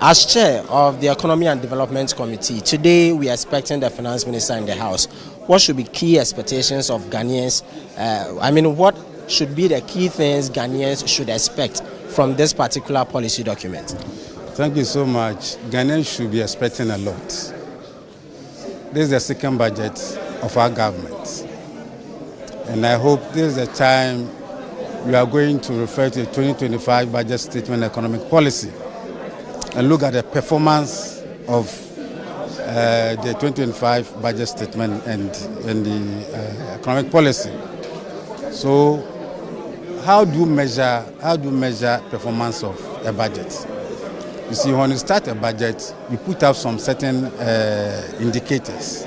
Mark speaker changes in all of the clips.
Speaker 1: As chair of the Economy and Development Committee, today we are expecting the finance minister in the House. What should be key expectations of Ghanaians? What should be the key things Ghanaians should expect from this particular policy document?
Speaker 2: Thank you so much. Ghanaians should be expecting a lot. This is the second budget of our government. And I hope this is the time we are going to refer to the 2025 budget statement economic policy and look at the performance of the 2025 budget statement and the economic policy. So, how do you measure performance of a budget? You see, when you start a budget, you put up some certain indicators,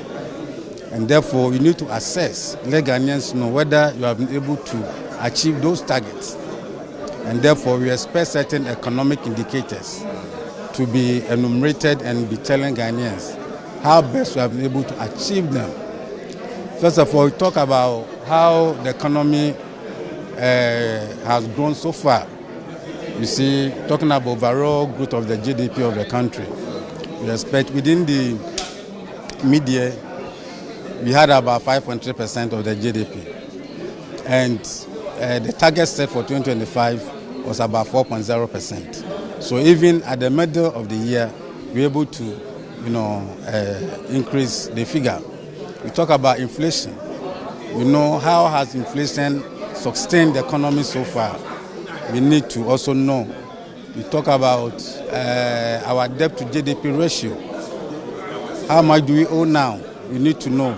Speaker 2: and therefore you need to assess, let Ghanaians know whether you have been able to achieve those targets, and therefore we expect certain economic indicators to be enumerated and be telling Ghanaians how best we have been able to achieve them. First of all, we talk about how the economy has grown so far. You see, talking about overall growth of the GDP of the country, we expect within the mid-year, we had about 5.3% of the GDP. And the target set for 2025 was about 4.0%. So even at the middle of the year, we're able to, increase the figure. We talk about inflation. We know how has inflation sustained the economy so far. We need to also know. We talk about our debt to GDP ratio. How much do we owe now? We need to know.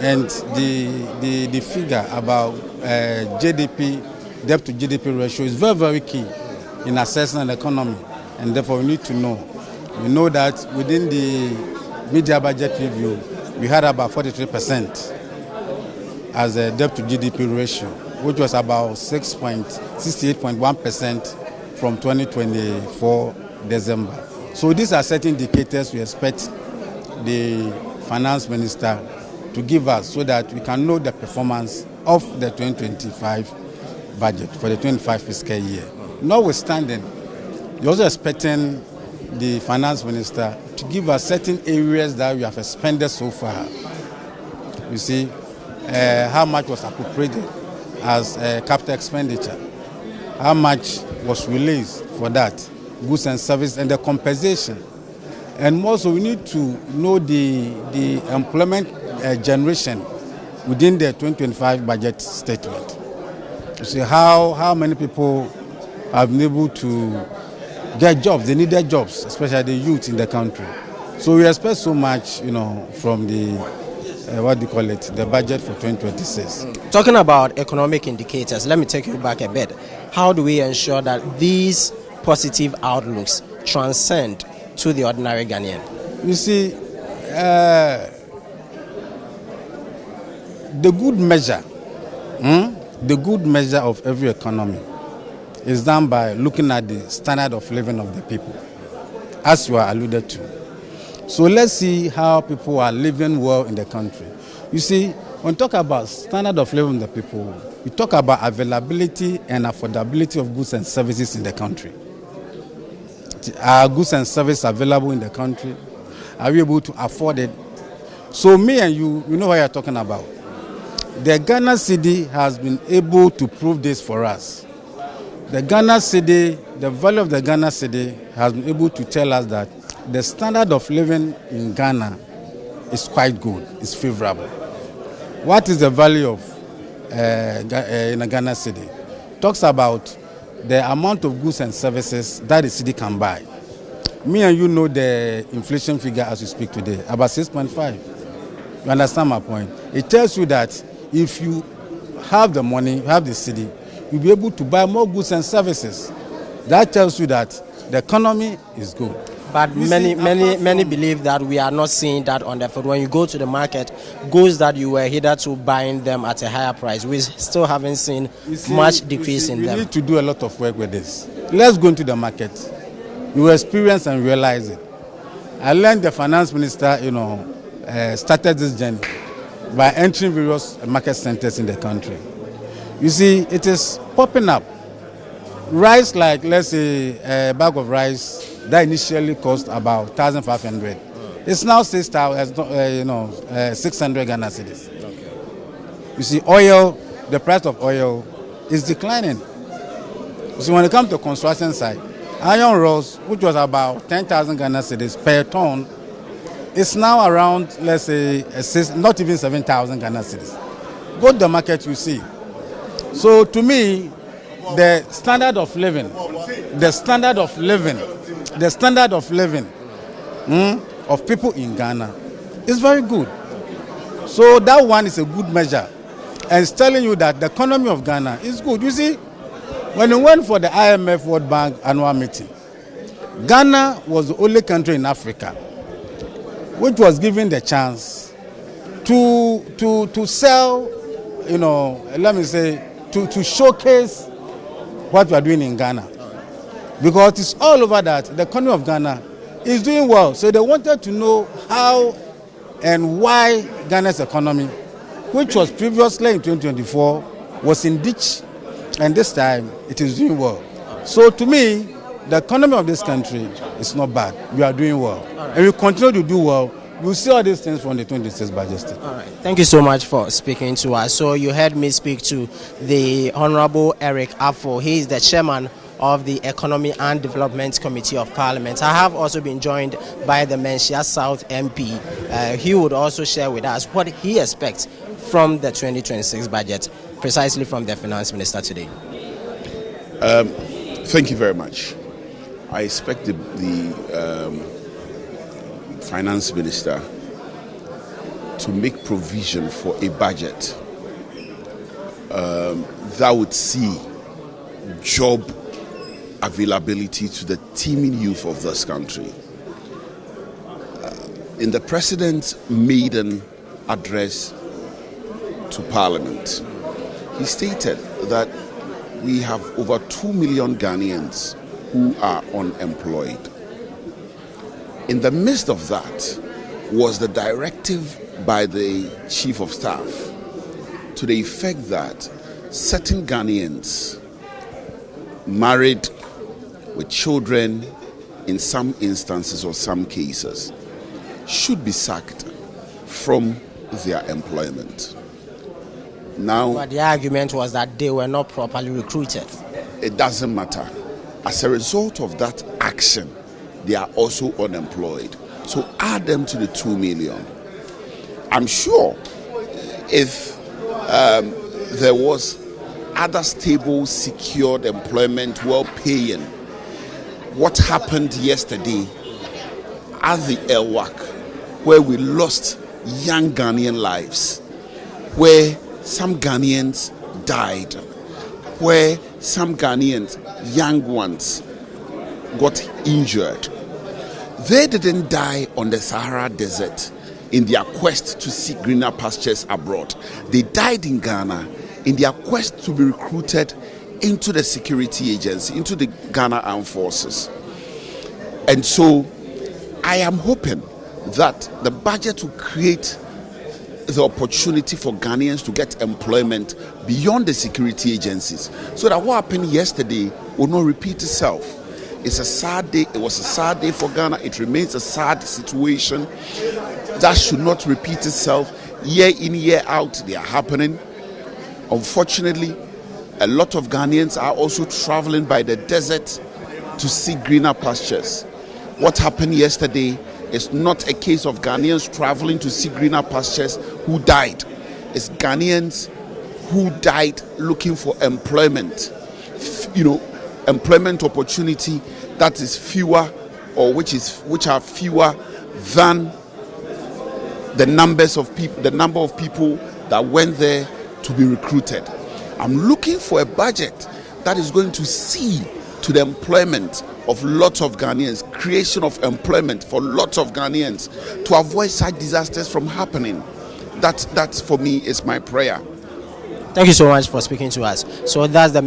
Speaker 2: And the figure about GDP, debt to GDP ratio is very, very key in assessing an economy. And therefore, we need to know. We know that within the media budget review, we had about 43% as a debt to GDP ratio, which was about 68.1% from 2024 December. So these are certain indicators we expect the finance minister to give us so that we can know the performance of the 2025 budget for the 25 fiscal year. Notwithstanding, we're also expecting the finance minister to give us certain areas that we have expended so far. You see, how much was appropriated as capital expenditure, how much was released for that, goods and services, and the compensation. And also we need to know the employment generation within the 2025 budget statement. You see how many people have been able to get jobs, they needed jobs, especially the youth in the country. So we expect so much, from the the budget for 2026.
Speaker 1: Talking about economic indicators, let me take you back a bit. How do we ensure that these positive outlooks transcend to the ordinary Ghanaian?
Speaker 2: You see, the good measure of every economy is done by looking at the standard of living of the people, as you are alluded to. So let's see how people are living well in the country. You see, when we talk about standard of living of the people, we talk about availability and affordability of goods and services in the country. Are goods and services available in the country? Are we able to afford it? So me and you know what you're talking about. The Ghana cedi has been able to prove this for us. The Ghana cedi, the value of the Ghana cedi has been able to tell us that the standard of living in Ghana is quite good, it's favorable. What is the value of in a Ghana cedi? Talks about the amount of goods and services that the city can buy. Me and you know the inflation figure as we speak today, about 6.5. You understand my point? It tells you that if you have the money, you have the city, you'll be able to buy more goods and services. That tells you that the economy is good.
Speaker 1: But many believe that we are not seeing that on the foot. When you go to the market, goods that you were hitherto buying them at a higher price, we still haven't seen much decrease in them.
Speaker 2: We need to do a lot of work with this. Let's go into the market. You will experience and realize it. I learned the finance minister, started this journey by entering various market centers in the country. You see, it is popping up. Rice, like let's say a bag of rice that initially cost about 1,500. It's now 6,000, 600 Ghana cedis.
Speaker 1: Okay.
Speaker 2: You see, oil, the price of oil is declining. So when it comes to construction side, iron rods, which was about 10,000 Ghana cedis per ton, it's now around, let's say, not even 7,000 Ghana cedis. Go to the market, you see. So to me, the standard of living of people in Ghana is very good. So that one is a good measure. And it's telling you that the economy of Ghana is good. You see, when we went for the IMF World Bank annual meeting, Ghana was the only country in Africa which was given the chance to sell, to showcase what we are doing in Ghana. Because it's all over that the economy of Ghana is doing well. So they wanted to know how and why Ghana's economy, which was previously in 2024, was in ditch, and this time it is doing well. So to me, the economy of this country is not bad. We are doing well. And we continue to do well. We'll see all these things from the 26th budget.
Speaker 1: All right. Thank you so much for speaking to us. So you heard me speak to the Honorable Eric Afo. He is the chairman of the Economy and Development Committee of Parliament. I have also been joined by the Menchia South MP. He would also share with us what he expects from the 2026 budget, precisely from the Finance Minister today.
Speaker 3: Thank you very much. I expect the Finance Minister to make provision for a budget that would see job availability to the teeming youth of this country. In the President's maiden address to Parliament, he stated that we have over 2 million Ghanaians who are unemployed. In the midst of that was the directive by the Chief of Staff to the effect that certain Ghanaians married with children in some instances or some cases should be sacked from their employment. Now,
Speaker 1: but the argument was that they were not properly recruited.
Speaker 3: It doesn't matter. As a result of that action, they are also unemployed. So add them to the 2 million. I'm sure if there was other stable, secured employment, well-paying, what happened yesterday at the Elwak, where we lost young Ghanaian lives, where some Ghanaians died, where some Ghanaians, young ones, got injured. They didn't die on the Sahara Desert in their quest to seek greener pastures abroad. They died in Ghana in their quest to be recruited into the security agency, into the Ghana Armed Forces. And so I am hoping that the budget will create the opportunity for Ghanaians to get employment beyond the security agencies, so that what happened yesterday will not repeat itself. It's a sad day. It was a sad day for Ghana. It remains a sad situation. That should not repeat itself. Year in, year out, they are happening. Unfortunately, a lot of Ghanaians are also traveling by the desert to seek greener pastures. What happened yesterday is not a case of Ghanaians traveling to seek greener pastures who died. It's Ghanaians who died looking for employment. Employment opportunity that is fewer, or which are fewer than the number of people that went there to be recruited. I'm looking for a budget that is going to see to the employment of lots of Ghanaians, creation of employment for lots of Ghanaians, to avoid such disasters from happening. That for me is my prayer.
Speaker 1: Thank you so much for speaking to us. So that's the